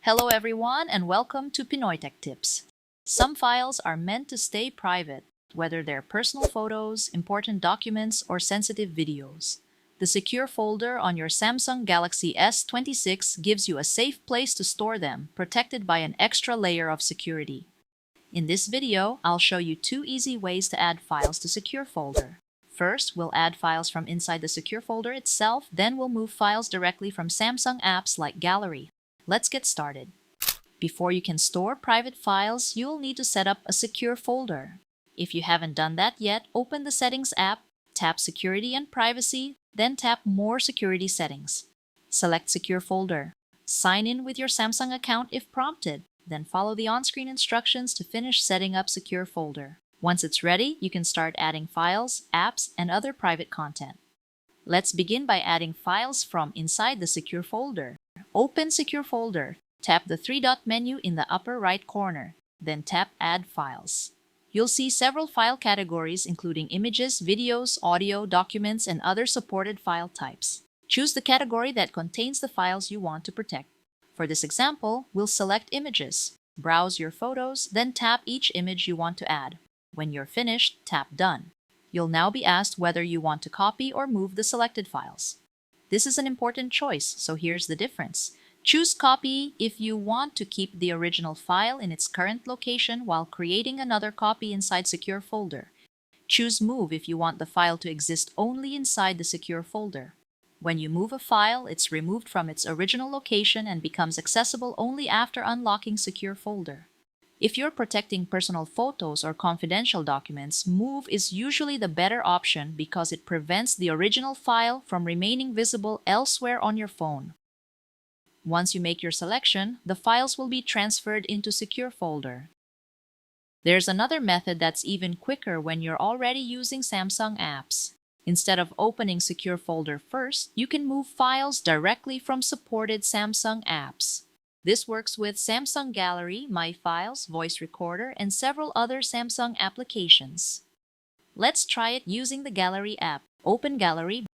Hello everyone and welcome to Pinoy Tech Tips. Some files are meant to stay private, whether they're personal photos, important documents, or sensitive videos. The secure folder on your Samsung Galaxy S26 gives you a safe place to store them, protected by an extra layer of security. In this video, I'll show you two easy ways to add files to Secure Folder. First, we'll add files from inside the Secure Folder itself, then we'll move files directly from Samsung apps like Gallery. Let's get started. Before you can store private files, you'll need to set up a secure folder. If you haven't done that yet, open the Settings app, tap Security and Privacy, then tap More Security Settings. Select Secure Folder. Sign in with your Samsung account if prompted, then follow the on-screen instructions to finish setting up Secure Folder. Once it's ready, you can start adding files, apps, and other private content. Let's begin by adding files from inside the Secure Folder. Open Secure Folder. Tap the three-dot menu in the upper right corner, then tap Add Files. You'll see several file categories including images, videos, audio, documents, and other supported file types. Choose the category that contains the files you want to protect. For this example, we'll select Images. Browse your photos, then tap each image you want to add. When you're finished, tap Done. You'll now be asked whether you want to copy or move the selected files. This is an important choice, so here's the difference. Choose Copy if you want to keep the original file in its current location while creating another copy inside Secure Folder. Choose Move if you want the file to exist only inside the Secure Folder. When you move a file, it's removed from its original location and becomes accessible only after unlocking Secure Folder. If you're protecting personal photos or confidential documents, Move is usually the better option because it prevents the original file from remaining visible elsewhere on your phone. Once you make your selection, the files will be transferred into Secure Folder. There's another method that's even quicker when you're already using Samsung apps. Instead of opening Secure Folder first, you can move files directly from supported Samsung apps. This works with Samsung Gallery, My Files, Voice Recorder, and several other Samsung applications. Let's try it using the Gallery app. Open Gallery,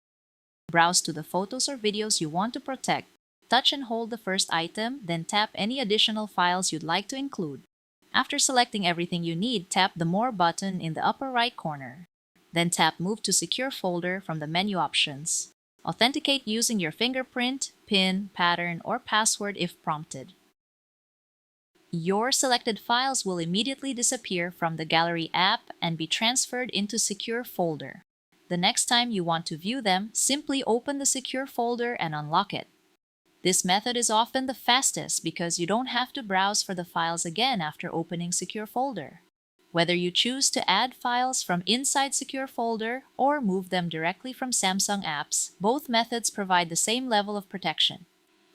browse to the photos or videos you want to protect. Touch and hold the first item, then tap any additional files you'd like to include. After selecting everything you need, tap the More button in the upper right corner. Then tap Move to Secure Folder from the menu options. Authenticate using your fingerprint, PIN, pattern, or password if prompted. Your selected files will immediately disappear from the Gallery app and be transferred into Secure Folder. The next time you want to view them, simply open the Secure Folder and unlock it. This method is often the fastest because you don't have to browse for the files again after opening Secure Folder. Whether you choose to add files from inside Secure Folder or move them directly from Samsung apps, both methods provide the same level of protection.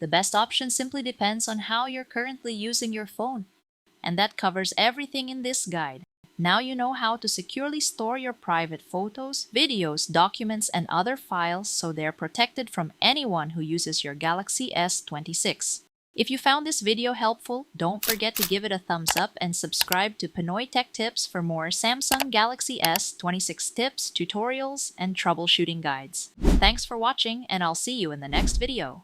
The best option simply depends on how you're currently using your phone. And that covers everything in this guide. Now you know how to securely store your private photos, videos, documents, and other files so they're protected from anyone who uses your Galaxy S26. If you found this video helpful, don't forget to give it a thumbs up and subscribe to Pinoy Tech Tips for more Samsung Galaxy S26 tips, tutorials, and troubleshooting guides. Thanks for watching, and I'll see you in the next video.